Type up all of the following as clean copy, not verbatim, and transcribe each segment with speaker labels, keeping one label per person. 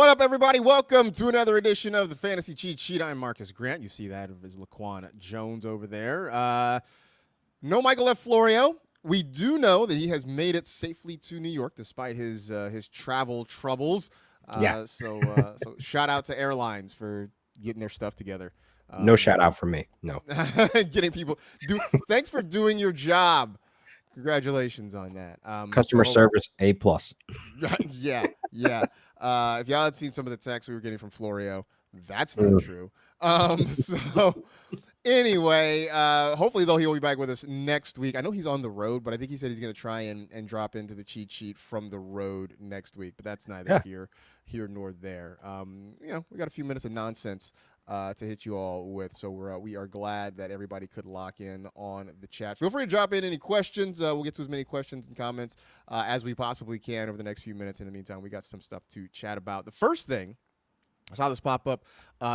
Speaker 1: What up, everybody? Welcome to another edition of the Fantasy Cheat Sheet. I'm Marcus Grant. You see that is Laquan Jones over there. No Michael F. Florio. We do know that he has made it safely to New York despite his travel troubles. So shout out to airlines for getting their stuff together.
Speaker 2: No shout out from me. No.
Speaker 1: Getting people. Thanks for doing your job. Congratulations on that.
Speaker 2: Customer service A+.
Speaker 1: Yeah. If y'all had seen some of the texts we were getting from Florio, that's not true. So anyway, hopefully though he'll be back with us next week. I know he's on the road, but I think he said he's going to try and drop into the cheat sheet from the road next week. But that's neither here nor there. We got a few minutes of nonsense to hit you all with. So we are glad that everybody could lock in on the chat. Feel free to drop in any questions. We'll get to as many questions and comments as we possibly can over the next few minutes. In the meantime, we got some stuff to chat about. The first thing, I saw this pop up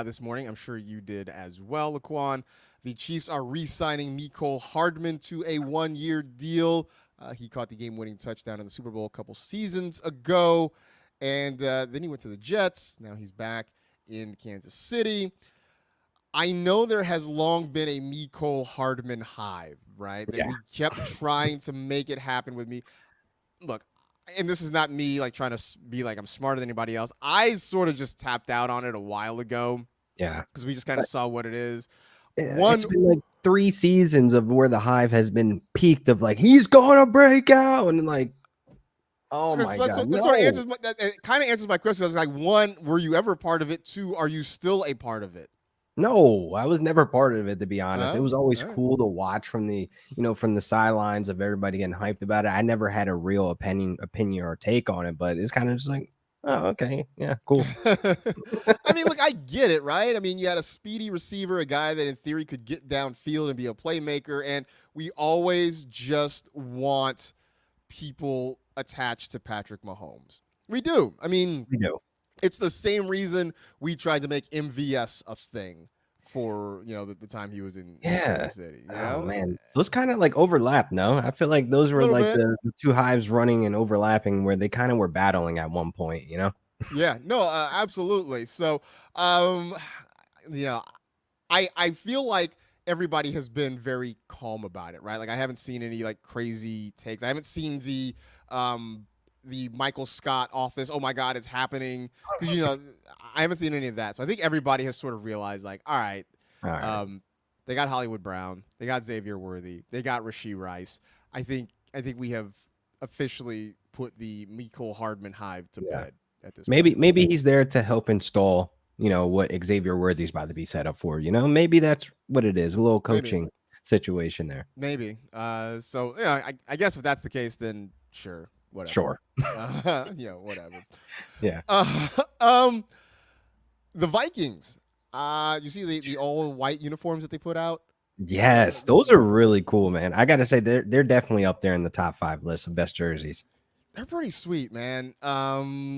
Speaker 1: this morning. I'm sure you did as well, Laquan. The Chiefs are re-signing Mecole Hardman to a 1-year deal. He caught the game-winning touchdown in the Super Bowl a couple seasons ago. And then he went to the Jets. Now he's back in Kansas City. I know there has long been a Mecole Hardman hive, right? That we kept trying to make it happen with me. Look, and this is not me like trying to be like I'm smarter than anybody else. I sort of just tapped out on it a while ago.
Speaker 2: Yeah.
Speaker 1: Because we just kind of saw what it is.
Speaker 2: It's been like 3 seasons of where the hive has been peaked of like, he's going to break out. And like, oh my God.
Speaker 1: That kind of answers my question. I was like, 1, were you ever a part of it? 2, are you still a part of it?
Speaker 2: No, I was never part of it, to be honest. It was always cool to watch from the sidelines of everybody getting hyped about it. I never had a real opinion or take on it, but it's kind of just like, oh, okay. Yeah, cool.
Speaker 1: I mean, look, I get it, right? I mean, you had a speedy receiver, a guy that in theory could get downfield and be a playmaker, and we always just want people attached to Patrick Mahomes. We do. I mean,
Speaker 2: we do.
Speaker 1: It's the same reason we tried to make MVS a thing for, the time he was in Kansas City.
Speaker 2: Oh, man. Those kind of like overlap, no? I feel like those were like the 2 hives running and overlapping where they kind of were battling at one point,
Speaker 1: Yeah, no, absolutely. So, I feel like everybody has been very calm about it, right? Like I haven't seen any like crazy takes. I haven't seen the Michael Scott office. Oh my God, it's happening. I haven't seen any of that. So I think everybody has sort of realized like, all right. They got Hollywood Brown. They got Xavier Worthy. They got Rashee Rice. I think we have officially put the Mecole Hardman hive to bed at this point.
Speaker 2: Maybe he's there to help install, what Xavier Worthy's about to be set up for. Maybe that's what it is. A little coaching situation there.
Speaker 1: Maybe. So I guess if that's the case, then sure. Whatever.
Speaker 2: Sure.
Speaker 1: Whatever.
Speaker 2: Yeah.
Speaker 1: The Vikings. You see the all white uniforms that they put out?
Speaker 2: Yes, those are really cool, man. I gotta say they're definitely up there in the top 5 list of best jerseys.
Speaker 1: They're pretty sweet, man.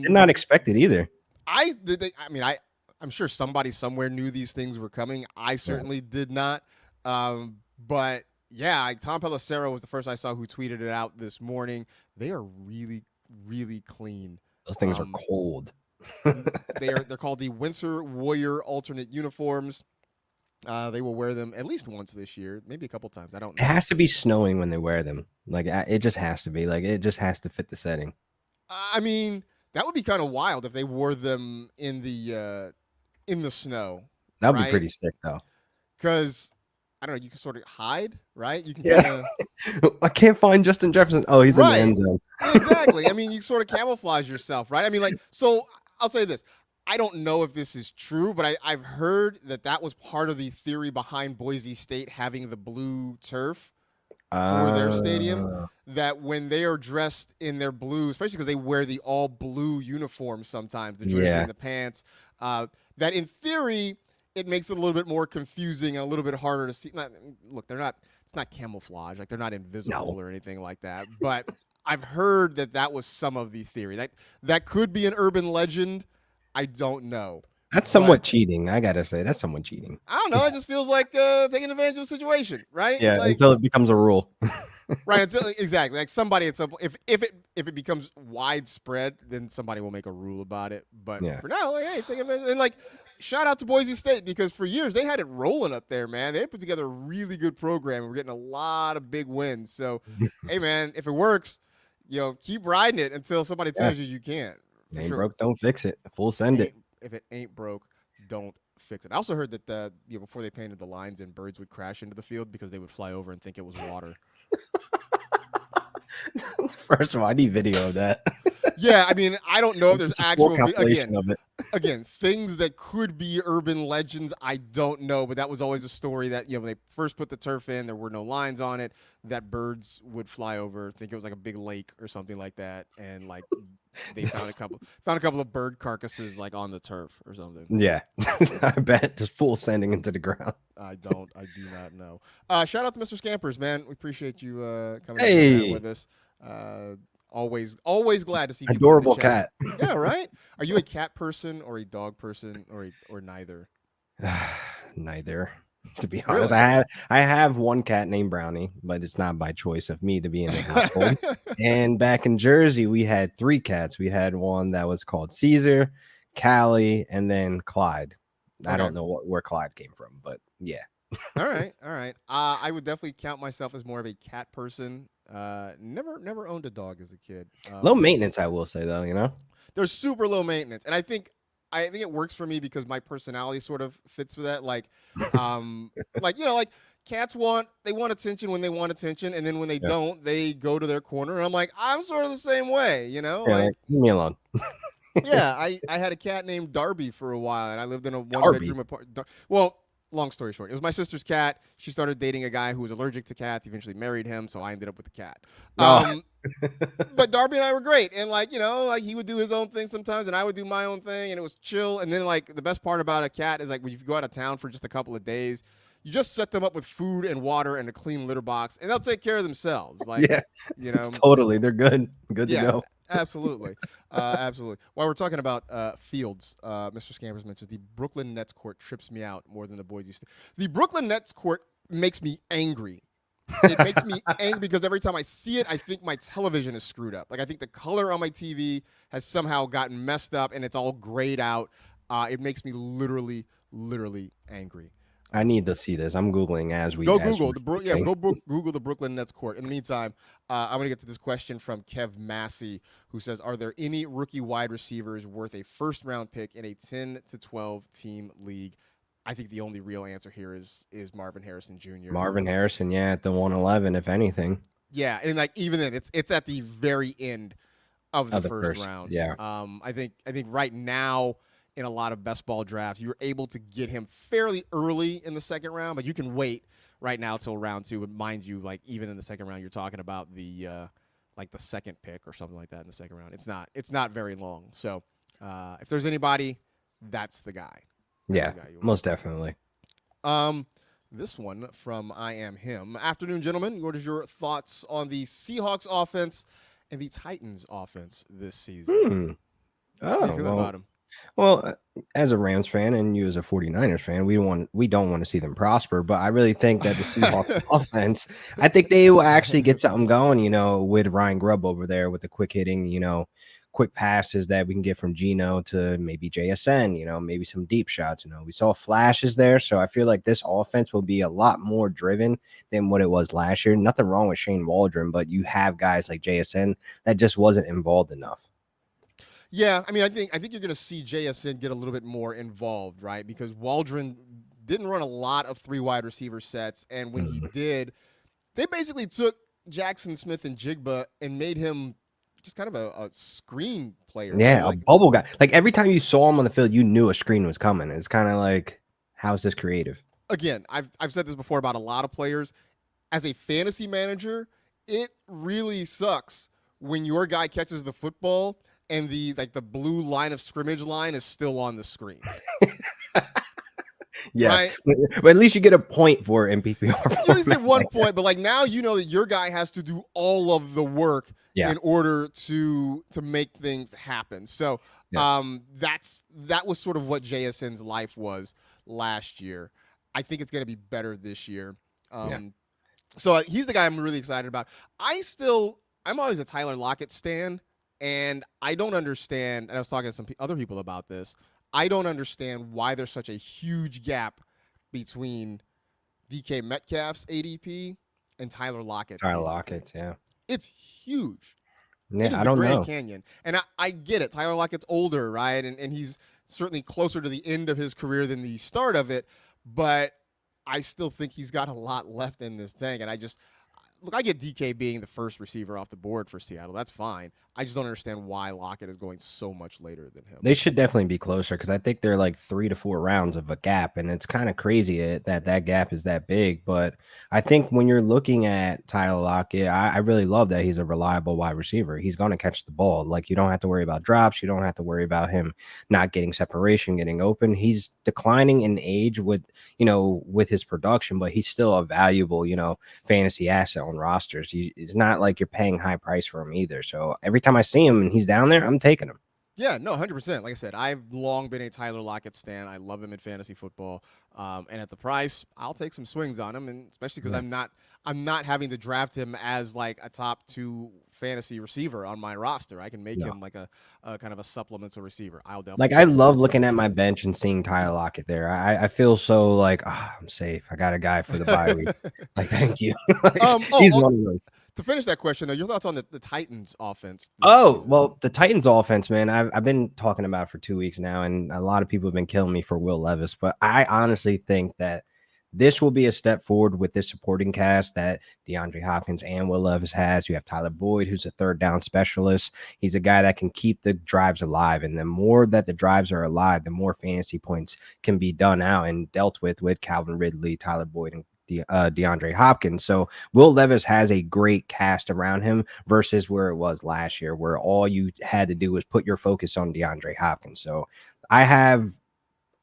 Speaker 2: Did not expect it either.
Speaker 1: I'm sure somebody somewhere knew these things were coming. I certainly did not. But yeah, Tom Pelissero was the first I saw who tweeted it out this morning. They are really, really clean.
Speaker 2: Those things are cold.
Speaker 1: They're called the Winter Warrior alternate uniforms. They will wear them at least once this year, maybe a couple times. I don't know.
Speaker 2: It has to be snowing when they wear them. Like it just has to be. Like it just has to fit the setting.
Speaker 1: I mean, that would be kind of wild if they wore them in the snow.
Speaker 2: That'd be pretty sick though.
Speaker 1: Because I don't know, you can sort of hide, right? You can
Speaker 2: I can't find Justin Jefferson. Oh, he's in the end zone.
Speaker 1: Exactly. I mean, you sort of camouflage yourself, right? I mean, like, so I'll say this. I don't know if this is true, but I've heard that was part of the theory behind Boise State having the blue turf for their stadium. That when they are dressed in their blue, especially because they wear the all blue uniform sometimes, the jersey and the pants, that in theory it makes it a little bit more confusing and a little bit harder to see. It's not camouflage. Like they're not invisible or anything like that. But I've heard that was some of the theory. That could be an urban legend. I don't know.
Speaker 2: That's somewhat cheating. I got to say, that's somewhat cheating.
Speaker 1: I don't know. It just feels like taking advantage of a situation, right?
Speaker 2: Yeah,
Speaker 1: like,
Speaker 2: until it becomes a rule.
Speaker 1: Right, until exactly like somebody at some point, if it becomes widespread, then somebody will make a rule about it. But
Speaker 2: Yeah.
Speaker 1: for now, like, hey, take advantage. And like, shout out to Boise State because for years they had it rolling up there, man. They put together a really good program. We're getting a lot of big wins. So, hey, man, if it works, keep riding it until somebody
Speaker 2: Yeah.
Speaker 1: tells you can't. For
Speaker 2: Ain't
Speaker 1: sure.
Speaker 2: broke, don't fix it. Full send it.
Speaker 1: If it ain't broke, don't fix it. I also heard that before they painted the lines in, birds would crash into the field because they would fly over and think it was water.
Speaker 2: First of all, I need video of that.
Speaker 1: Yeah, I mean, I don't know if there's actual
Speaker 2: compilation of it.
Speaker 1: Again, things that could be urban legends, I don't know, but that was always a story that when they first put the turf in, there were no lines on it, that birds would fly over, think it was like a big lake or something like that, and like they found a couple of bird carcasses like on the turf or something.
Speaker 2: Yeah. I bet just full sending into the ground.
Speaker 1: I do not know. Shout out to Mr. Scampers, man. We appreciate you coming in with us. Always glad to see people
Speaker 2: adorable
Speaker 1: in the chat.
Speaker 2: cat.
Speaker 1: Yeah, right. Are you a cat person or a dog person or neither?
Speaker 2: Neither. To be honest, really? I have one cat named Brownie, but it's not by choice of me to be in the household. And back in Jersey, we had 3 cats. We had one that was called Caesar, Callie, and then Clyde. Okay. I don't know where Clyde came from, but yeah.
Speaker 1: All right. I would definitely count myself as more of a cat person. Never owned a dog as a kid.
Speaker 2: Low maintenance, I will say though.
Speaker 1: They're super low maintenance, and I think it works for me because my personality sort of fits with that. Like cats want attention when they want attention, and then when they don't, they go to their corner. And I'm like, I'm sort of the same way,
Speaker 2: Yeah, like, leave me alone.
Speaker 1: Yeah, I had a cat named Darby for a while, and I lived in a one-bedroom apartment. Well, long story short, it was my sister's cat. She started dating a guy who was allergic to cats. Eventually married him, so I ended up with the cat. But Darby and I were great, and he would do his own thing sometimes, and I would do my own thing, and it was chill. And then the best part about a cat is when you go out of town for just a couple of days, you just set them up with food and water and a clean litter box, and they'll take care of themselves.
Speaker 2: Totally, they're good to go.
Speaker 1: Absolutely. Absolutely. While we're talking about fields, Mr. Scampers mentions the Brooklyn Nets court trips me out more than the Boise State. The Brooklyn Nets court makes me angry. It makes me angry because every time I see it, I think my television is screwed up. I think the color on my TV has somehow gotten messed up and it's all grayed out. It makes me literally angry.
Speaker 2: I need to see this. I'm Googling as we
Speaker 1: go. Google the Brooklyn Nets court. In the meantime, I'm going to get to this question from Kev Massey, who says, are there any rookie wide receivers worth a first-round pick in a 10 to 12 team league? I think the only real answer here is Marvin Harrison Jr.
Speaker 2: Marvin Harrison, at the 111, if anything.
Speaker 1: Yeah, and even then, it's at the very end of the first round.
Speaker 2: Yeah.
Speaker 1: I think right now, in a lot of best ball drafts, you're able to get him fairly early in the second round, but you can wait right now till round 2. But mind you, even in the second round, you're talking about the the second pick or something like that in the second round. It's not very long. So if there's anybody, that's the guy.
Speaker 2: Most definitely.
Speaker 1: This one from I Am Him. Afternoon, gentlemen. What is your thoughts on the Seahawks offense and the Titans offense this season? How do you feel about them?
Speaker 2: Well, as a Rams fan and you as a 49ers fan, we don't want to see them prosper, but I really think that the Seahawks offense, I think they will actually get something going, with Ryan Grubb over there with the quick hitting, quick passes that we can get from Geno to maybe JSN, maybe some deep shots. We saw flashes there, so I feel like this offense will be a lot more driven than what it was last year. Nothing wrong with Shane Waldron, but you have guys like JSN that just wasn't involved enough.
Speaker 1: Yeah, I mean, I think you're going to see JSN get a little bit more involved, right? Because Waldron didn't run a lot of 3 wide receiver sets, and when he did, they basically took Jackson Smith and Jigba and made him just kind of a screen player.
Speaker 2: Yeah, a bubble guy. Every time you saw him on the field, you knew a screen was coming. It's kind of like, how is this creative?
Speaker 1: Again, I've said this before about a lot of players. As a fantasy manager, it really sucks when your guy catches the football and the blue line of scrimmage line is still on the screen.
Speaker 2: Yes, right? But at least you get a point for PPR.
Speaker 1: You at least get 1 point, but now you know that your guy has to do all of the work in order to make things happen. So that was sort of what JSN's life was last year. I think it's going to be better this year. So he's the guy I'm really excited about. I'm always a Tyler Lockett stan, and I don't understand. And I was talking to some other people about this. I don't understand why there's such a huge gap between DK Metcalf's ADP and Tyler Lockett's
Speaker 2: Tyler
Speaker 1: ADP.
Speaker 2: Lockett, yeah.
Speaker 1: It's huge. It
Speaker 2: Yeah,
Speaker 1: is
Speaker 2: I
Speaker 1: the
Speaker 2: don't
Speaker 1: Grand
Speaker 2: know.
Speaker 1: Canyon. And I get it. Tyler Lockett's older, right? And he's certainly closer to the end of his career than the start of it. But I still think he's got a lot left in this tank. And I get DK being the first receiver off the board for Seattle. That's fine. I just don't understand why Lockett is going so much later than him.
Speaker 2: They should definitely be closer because I think they're like 3 to 4 rounds of a gap, and it's kind of crazy that gap is that big. But I think when you're looking at Tyler Lockett, I really love that he's a reliable wide receiver. He's going to catch the ball. Like, you don't have to worry about drops. You don't have to worry about him not getting separation, getting open. He's declining in age with his production, but he's still a valuable, fantasy asset on rosters. It's not like you're paying high price for him either. So every time I see him and he's down there, I'm taking him.
Speaker 1: Yeah, no, 100%. Like I said, I've long been a Tyler Lockett stan. I love him in fantasy football, and at the price, I'll take some swings on him, and especially because I'm not having to draft him as like a top 2 fantasy receiver on my roster. I can make him like a kind of a supplemental receiver. I'll definitely
Speaker 2: I love looking at my bench and seeing Tyler Lockett there. I feel so like, I'm safe. I got a guy for the bye week. Like, thank you. He's one of those.
Speaker 1: To finish that question, your thoughts on the Titans offense?
Speaker 2: Oh, well, the Titans offense, man, I've been talking about it for 2 weeks now, and a lot of people have been killing me for Will Levis, but I honestly think that this will be a step forward with this supporting cast that DeAndre Hopkins and Will Levis has. You have Tyler Boyd, who's a third down specialist. He's a guy that can keep the drives alive, and the more that the drives are alive, the more fantasy points can be done out and dealt with Calvin Ridley, Tyler Boyd, and DeAndre Hopkins. So Will Levis has a great cast around him versus where it was last year, where all you had to do was put your focus on DeAndre Hopkins. So I have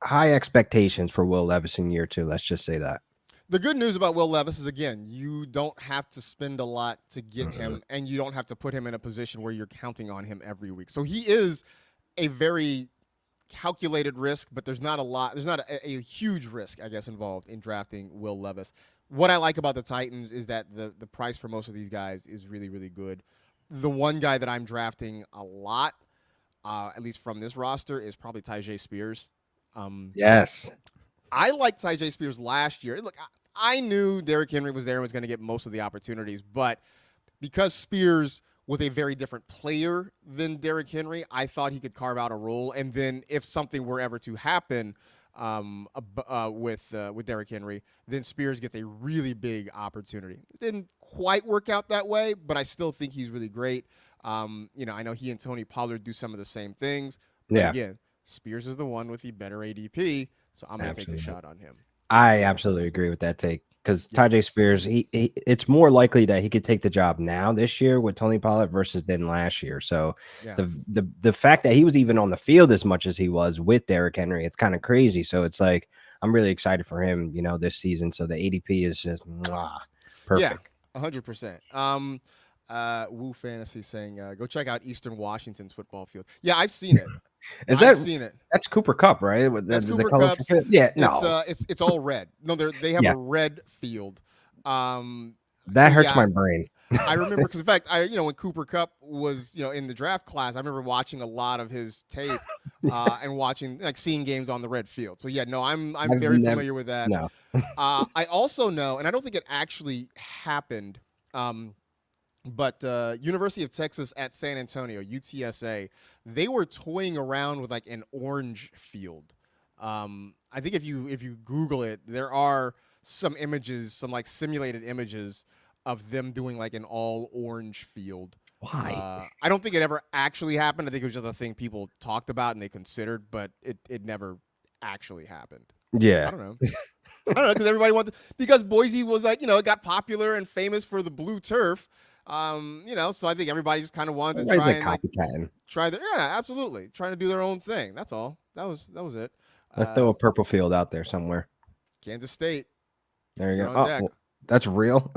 Speaker 2: high expectations for Will Levis in year 2. Let's just say that.
Speaker 1: The good news about Will Levis is, again, you don't have to spend a lot to get him, and you don't have to put him in a position where you're counting on him every week. So he is a very calculated risk, but there's not a huge risk, I guess, involved in drafting Will Levis. What I like about the Titans is that the price for most of these guys is really, really good. The one guy that I'm drafting a lot, at least from this roster, is probably Tyjae Spears.
Speaker 2: Yes.
Speaker 1: I liked Tyjae Spears last year. Look, I knew Derrick Henry was there and was going to get most of the opportunities, but because Spears was a very different player than Derrick Henry, I thought he could carve out a role. And then if something were ever to happen with Derrick Henry, then Spears gets a really big opportunity. It didn't quite work out that way, but I still think he's really great. I know he and Tony Pollard do some of the same things. But again, Spears is the one with the better ADP, so I'm going to take a shot on him.
Speaker 2: I absolutely agree with that take because Tyjae Spears, it's more likely that he could take the job now this year with Tony Pollard versus than last year. So the fact that he was even on the field as much as he was with Derrick Henry, it's kind of crazy. So it's like I'm really excited for him, this season. So the ADP is just perfect.
Speaker 1: Yeah, 100%. Woo Fantasy saying, go check out Eastern Washington's football field. Yeah, I've seen it. I've seen it.
Speaker 2: That's Cooper Kupp, right?
Speaker 1: That's Cooper Kupp.
Speaker 2: Yeah, no.
Speaker 1: It's all red. No, they have a red field.
Speaker 2: That hurts my brain.
Speaker 1: I remember because, in fact, when Cooper Kupp was, in the draft class, I remember watching a lot of his tape and seeing games on the red field. So yeah, no, I'm very familiar with that.
Speaker 2: No.
Speaker 1: I also know, and I don't think it actually happened. But University of Texas at San Antonio, UTSA, they were toying around with like an orange field. I think if you Google it, there are some images, some like simulated images of them doing like an all orange field.
Speaker 2: Why?
Speaker 1: I don't think it ever actually happened. I think it was just a thing people talked about and they considered, but it never actually happened.
Speaker 2: Yeah.
Speaker 1: I don't know. Because everybody because Boise was like, it got popular and famous for the blue turf. So I think everybody just kind of wanted to try absolutely trying to do their own thing. That's all. That was it.
Speaker 2: Let's throw a purple field out there somewhere.
Speaker 1: Kansas State.
Speaker 2: There you go. Well, that's real.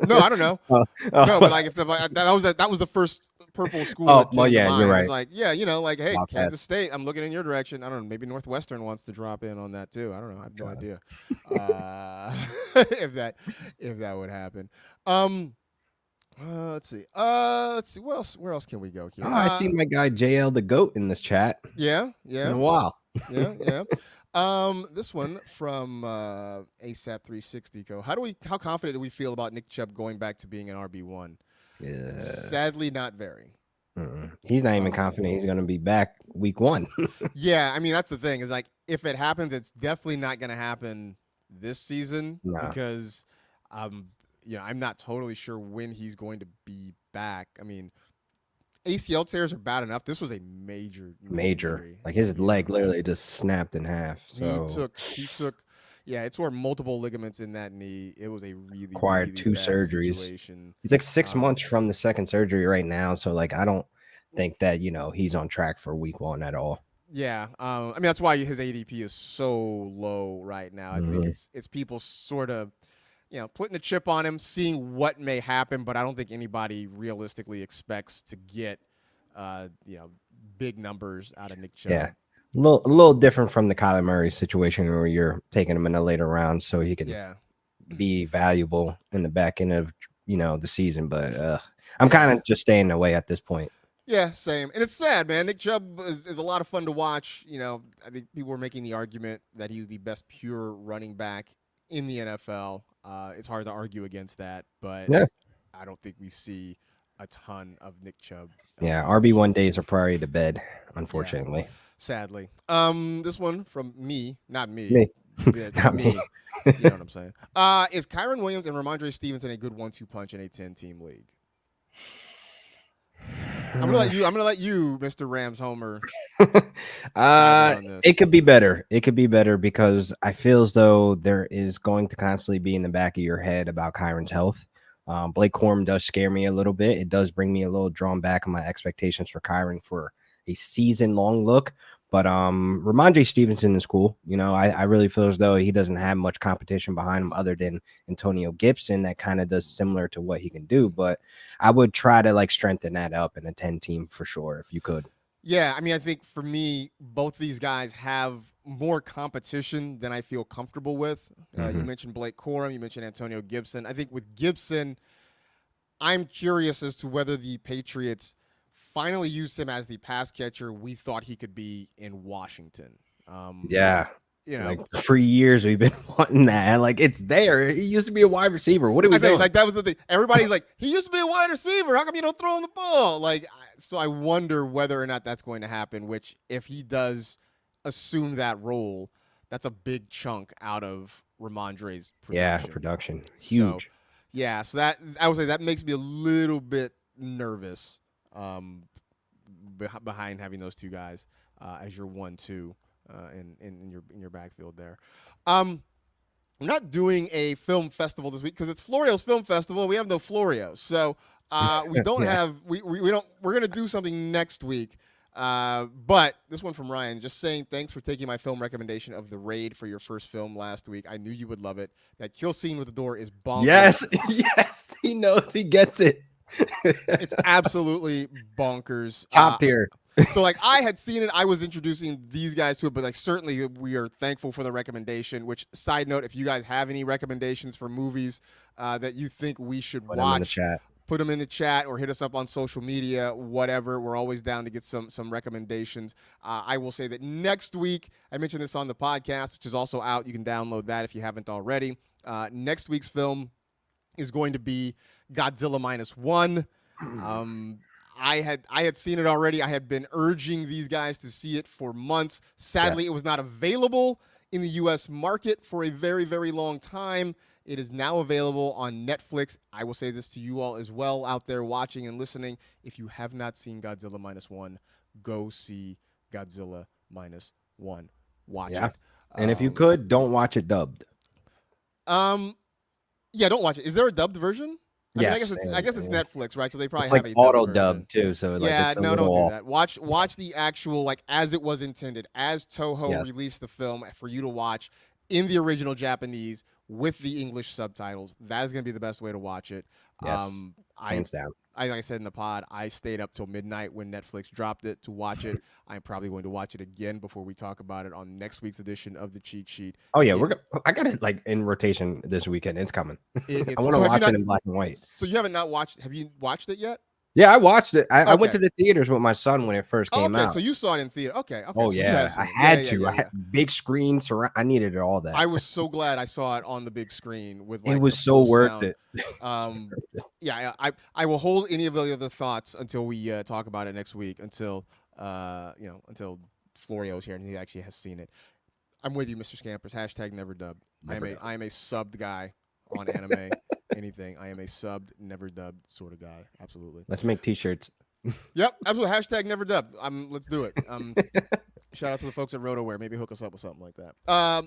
Speaker 1: No, I don't know. No, but like that was the first purple school
Speaker 2: Oh,
Speaker 1: that
Speaker 2: well,
Speaker 1: came to
Speaker 2: yeah, you're
Speaker 1: mind. It was
Speaker 2: right.
Speaker 1: like, yeah, like, hey,
Speaker 2: Wildcats.
Speaker 1: Kansas State, I'm looking in your direction. I don't know, maybe Northwestern wants to drop in on that too. I don't know. I have no idea if that would happen. Um, let's see. Let's see. What else? Where else can we go here?
Speaker 2: Oh, I see my guy JL the Goat in this chat.
Speaker 1: Yeah,
Speaker 2: In
Speaker 1: yeah,
Speaker 2: a while.
Speaker 1: yeah. This one from ASAP 360 Co. How confident do we feel about Nick Chubb going back to being an RB1?
Speaker 2: Yeah.
Speaker 1: Sadly, not very.
Speaker 2: He's not even confident he's going to be back week 1.
Speaker 1: Yeah, I mean that's the thing is like if it happens, it's definitely not going to happen this season because, I'm not totally sure when he's going to be back. I mean, ACL tears are bad enough. This was a major injury.
Speaker 2: Like his leg literally just snapped in half. So
Speaker 1: he took, yeah, it tore multiple ligaments in that knee. It was a really
Speaker 2: required
Speaker 1: really
Speaker 2: 2
Speaker 1: bad
Speaker 2: surgeries.
Speaker 1: situation.
Speaker 2: He's like 6 months from the second surgery right now. So like I don't think that he's on track for week 1 at all.
Speaker 1: Yeah, I mean that's why his ADP is so low right now. I think it's people sort of, putting a chip on him, seeing what may happen, but I don't think anybody realistically expects to get, big numbers out of Nick Chubb.
Speaker 2: Yeah, a little different from the Kyler Murray situation where you're taking him in a later round so he can be valuable in the back end of the season. But I'm kind of just staying away at this point.
Speaker 1: Yeah, same. And it's sad, man. Nick Chubb is a lot of fun to watch. I think people were making the argument that he was the best pure running back in the NFL. It's hard to argue against that, but I don't think we see a ton of Nick Chubb.
Speaker 2: Yeah, RB1 days are probably to bed, unfortunately.
Speaker 1: Yeah, sadly. This one from me, not me.
Speaker 2: Me.
Speaker 1: Yeah, not me. You know what I'm saying? Is Kyron Williams and Ramondre Stevenson a good 1-2 punch in a 10-team league? I'm gonna let you, Mr. Rams Homer.
Speaker 2: It could be better. It could be better because I feel as though there is going to constantly be in the back of your head about Kyron's health. Blake Corum does scare me a little bit. It does bring me a little drawn back on my expectations for Kyron for a season-long look. But Ramondre Stevenson is cool. I really feel as though he doesn't have much competition behind him other than Antonio Gibson that kind of does similar to what he can do. But I would try to strengthen that up in a 10 team for sure if you could.
Speaker 1: Yeah, I mean, I think for me, both these guys have more competition than I feel comfortable with. You mentioned Blake Corum, you mentioned Antonio Gibson. I think with Gibson, I'm curious as to whether the Patriots finally used him as the pass catcher we thought he could be in Washington.
Speaker 2: For years we've been wanting that. It's there. He used to be a wide receiver. What are we doing?
Speaker 1: That was the thing. Everybody's like, he used to be a wide receiver. How come you don't throw him the ball? So I wonder whether or not that's going to happen. Which, if he does assume that role, that's a big chunk out of Ramondre's production.
Speaker 2: Yeah, production huge.
Speaker 1: So that I would say that makes me a little bit nervous. Behind having those two guys as your 1-2 in your backfield there. We're not doing a film festival this week because it's Florio's Film Festival. We have no Florio, so we don't have we don't. We're gonna do something next week. But this one from Ryan, just saying thanks for taking my film recommendation of The Raid for your first film last week. I knew you would love it. That kill scene with the door is bonkers.
Speaker 2: Yes, he knows, he gets it.
Speaker 1: It's absolutely bonkers.
Speaker 2: Top tier.
Speaker 1: So I had seen it. I was introducing these guys to it, but certainly we are thankful for the recommendation. Which, side note, if you guys have any recommendations for movies that you think we should watch, put them in the chat or hit us up on social media, whatever. We're always down to get some recommendations. I will say that next week, I mentioned this on the podcast, which is also out. You can download that if you haven't already. Next week's film is going to be Godzilla -1. I had seen it already. I had been urging these guys to see it for months. Sadly, It was not available in the U.S. market for a very, very long time. It is now available on Netflix. I will say this to you all as well out there watching and listening. If you have not seen Godzilla -1, go see Godzilla -1. Watch it.
Speaker 2: And if you could, don't watch it dubbed.
Speaker 1: Yeah, don't watch it. Is there a dubbed version?
Speaker 2: Yes,
Speaker 1: I guess it's Netflix, right? So they probably
Speaker 2: have
Speaker 1: a
Speaker 2: auto dubbed too. So
Speaker 1: yeah, no, don't do that. Watch the actual as it was intended, as Toho released the film for you to watch in the original Japanese with the English subtitles. That is going to be the best way to watch it.
Speaker 2: Yes. hands down.
Speaker 1: Like I said in the pod, I stayed up till midnight when Netflix dropped it to watch it. I'm probably going to watch it again before we talk about it on next week's edition of the Cheat Sheet.
Speaker 2: Oh yeah, I got it like in rotation this weekend. It's coming. I want to
Speaker 1: so
Speaker 2: watch it in black and white.
Speaker 1: So you haven't not watched? Have you watched it yet?
Speaker 2: Yeah, I watched it. I went to the theaters with my son when it first came out.
Speaker 1: So you saw it in theater. Okay.
Speaker 2: Oh,
Speaker 1: so
Speaker 2: yeah. I had to. I had big screen. I needed all that.
Speaker 1: I was so glad I saw it on the big screen with
Speaker 2: it was so worth it.
Speaker 1: Yeah, I will hold any of the other thoughts until we talk about it next week, until Florio's here and he actually has seen it. I'm with you, Mr. Scampers. # never dubbed. I am a subbed guy on anime. Anything. I am a subbed, never dubbed sort of guy. Absolutely.
Speaker 2: Let's make t-shirts.
Speaker 1: Yep, absolutely. # never dubbed. Let's do it. Shout out to the folks at RotoWare. Maybe hook us up with something like that.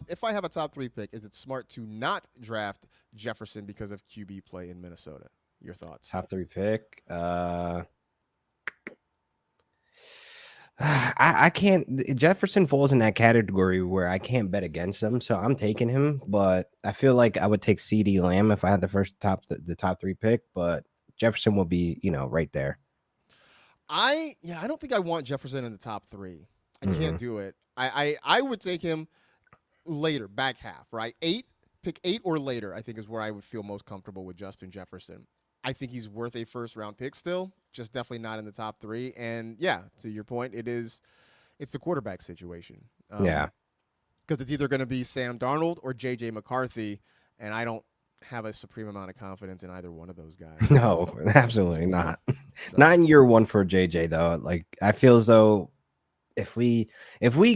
Speaker 1: If I have a top 3 pick, is it smart to not draft Jefferson because of QB play in Minnesota? Your thoughts?
Speaker 2: Top 3 pick. I can't. Jefferson falls in that category where I can't bet against him, so I'm taking him. But I feel like I would take CeeDee Lamb if I had the top 3 pick. But Jefferson will be, right there.
Speaker 1: I don't think I want Jefferson in the top 3. I can't do it. I would take him later, back half, right? Pick 8 or later, I think is where I would feel most comfortable with Justin Jefferson. I think he's worth a first-round pick still, just definitely not in the top 3. And, yeah, to your point, it's the quarterback situation.
Speaker 2: Yeah.
Speaker 1: Because it's either going to be Sam Darnold or J.J. McCarthy, and I don't have a supreme amount of confidence in either one of those guys.
Speaker 2: No, absolutely not. So. Not in year 1 for JJ, though. Like, I feel as though if we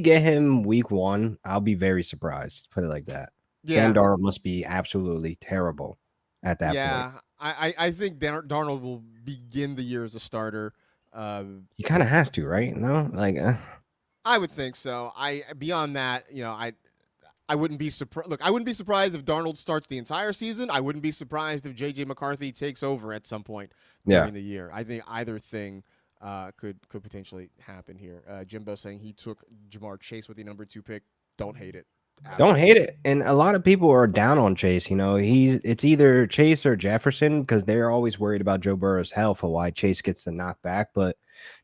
Speaker 2: get him week 1, I'll be very surprised. Put it like that. Yeah. Sam Darnold must be absolutely terrible at that point.
Speaker 1: Yeah, I think Darnold will begin the year as a starter.
Speaker 2: He kind of has to, right? No,
Speaker 1: I would think so. Beyond that, I wouldn't be surprised. Look, I wouldn't be surprised if Darnold starts the entire season. I wouldn't be surprised if J.J. McCarthy takes over at some point during the year. I think either thing could potentially happen here. Jimbo saying he took Jamar Chase with the number 2 pick. Don't hate it.
Speaker 2: Don't hate it. And a lot of people are down on Chase. It's either Chase or Jefferson because they're always worried about Joe Burrow's health or why Chase gets the knockback. But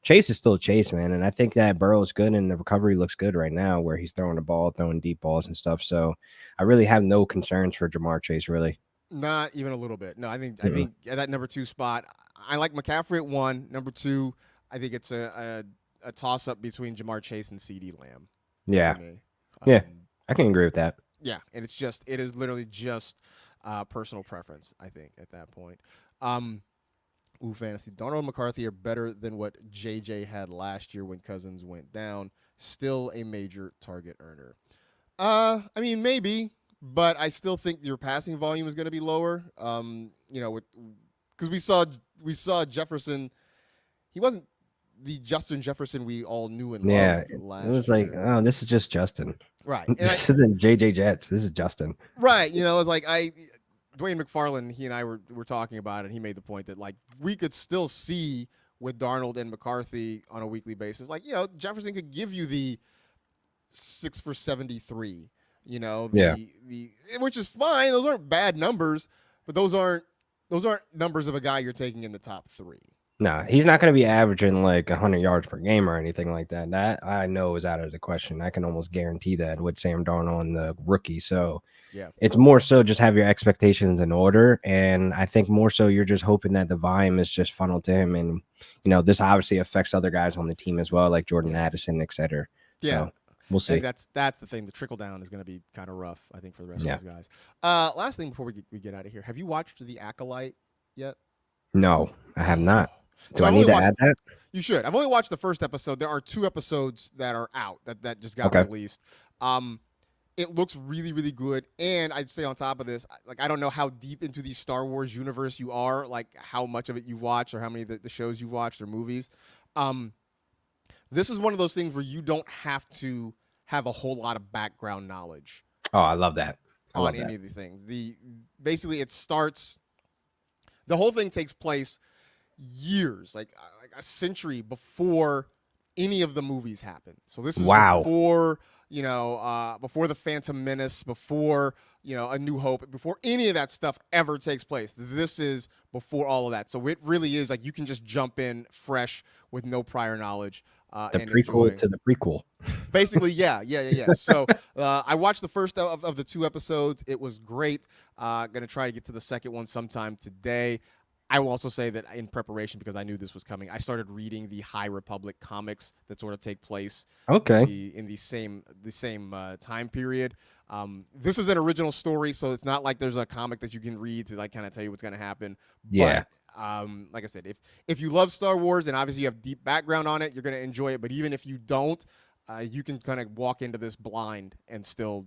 Speaker 2: Chase is still Chase, man. And I think that Burrow is good and the recovery looks good right now where he's throwing the ball, throwing deep balls and stuff. So I really have no concerns for Jamar Chase, really.
Speaker 1: Not even a little bit. No, I think at that number 2 spot, I like McCaffrey at 1. Number 2, I think it's a toss-up between Jamar Chase and CeeDee Lamb.
Speaker 2: Yeah. Yeah. I can agree with that.
Speaker 1: Yeah, and it is literally just personal preference, I think, at that point. Fantasy. Darnold and McCarthy are better than what JJ had last year when Cousins went down. Still a major target earner. I mean, maybe, but I still think your passing volume is going to be lower. Because we saw Jefferson. He wasn't the Justin Jefferson we all knew and loved last year.
Speaker 2: It was like, oh, this is just Justin.
Speaker 1: Right.
Speaker 2: This isn't JJ Jets. This is Justin.
Speaker 1: Right. It was like Dwayne McFarland, he and I were talking about it, and he made the point that, we could still see with Darnold and McCarthy on a weekly basis. Jefferson could give you the 6 for 73, which is fine. Those aren't bad numbers, but those aren't numbers of a guy you're taking in the top 3.
Speaker 2: No, he's not going to be averaging 100 yards per game or anything like that. That I know is out of the question. I can almost guarantee that with Sam Darnold and the rookie. So
Speaker 1: yeah,
Speaker 2: it's more so just have your expectations in order. And I think more so you're just hoping that the volume is just funneled to him. And, this obviously affects other guys on the team as well, like Jordan Addison, et cetera.
Speaker 1: Yeah.
Speaker 2: So we'll see.
Speaker 1: That's the thing. The trickle down is going to be kind of rough, I think, for the rest of those guys. Last thing before we get out of here. Have you watched The Acolyte yet?
Speaker 2: No, I have not. Do I need to add that?
Speaker 1: You should. I've only watched the first episode. There are 2 episodes that are out that just got released. It looks really, really good. And I'd say on top of this, I don't know how deep into the Star Wars universe you are, how much of it you've watched or how many of the shows you've watched or movies. This is one of those things where you don't have to have a whole lot of background knowledge.
Speaker 2: Oh, I love that.
Speaker 1: On any of the things. Basically, it starts. The whole thing takes place years, like a century before any of the movies happen. So this is before before the Phantom Menace, before A New Hope, before any of that stuff ever takes place. This is before all of that, so it really is like you can just jump in fresh with no prior knowledge.
Speaker 2: The
Speaker 1: and
Speaker 2: prequel
Speaker 1: enjoy.
Speaker 2: to the prequel.
Speaker 1: Basically, yeah. So I watched the first of the 2 episodes. It was great. Gonna try to get to the second one sometime today. I will also say that in preparation, because I knew this was coming, I started reading the High Republic comics that sort of take place in the same time period. This is an original story, so it's not like there's a comic that you can read to like kind of tell you what's going to happen.
Speaker 2: Yeah.
Speaker 1: But, like I said, if you love Star Wars and obviously you have deep background on it, you're going to enjoy it. But even if you don't, you can kind of walk into this blind and still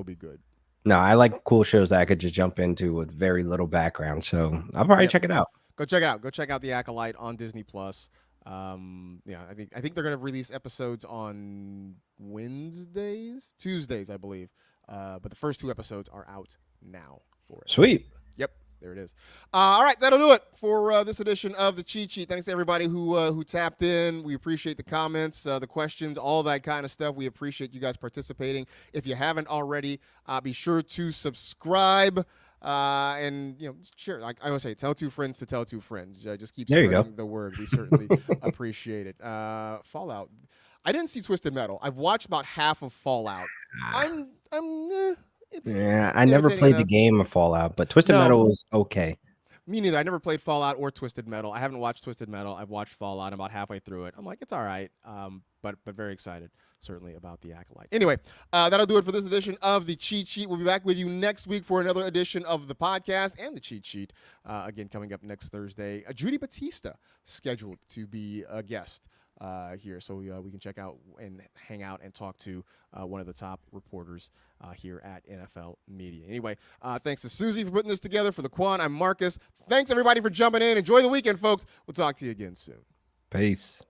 Speaker 1: be good.
Speaker 2: No, I like cool shows that I could just jump into with very little background. So I'll probably check it out.
Speaker 1: Go check it out. Go check out The Acolyte on Disney Plus. I think they're gonna release episodes on Tuesdays, I believe. But the first 2 episodes are out now for it.
Speaker 2: Sweet.
Speaker 1: Yep. There it is. All right, that'll do it for this edition of the Cheat Sheet. Thanks to everybody who tapped in. We appreciate the comments, the questions, all that kind of stuff. We appreciate you guys participating. If you haven't already, be sure to subscribe and share. Like I always say, tell 2 friends to tell 2 friends. Just keep spreading the word. We certainly appreciate it. Fallout. I didn't see Twisted Metal. I've watched about half of Fallout.
Speaker 2: I never played the game of Fallout, but Twisted Metal was okay.
Speaker 1: Me neither. I never played Fallout or Twisted Metal. I haven't watched Twisted Metal. I've watched Fallout. I'm about halfway through it. I'm like, it's all right, but very excited, certainly, about The Acolyte. Anyway, that'll do it for this edition of the Cheat Sheet. We'll be back with you next week for another edition of the podcast and the Cheat Sheet. Again, coming up next Thursday, Judy Batista scheduled to be a guest here, so we can check out and hang out and talk to one of the top reporters here at NFL Media. Anyway, thanks to Susie for putting this together. For the Quan, I'm Marcus. Thanks, everybody, for jumping in. Enjoy the weekend, folks. We'll talk to you again soon.
Speaker 2: Peace.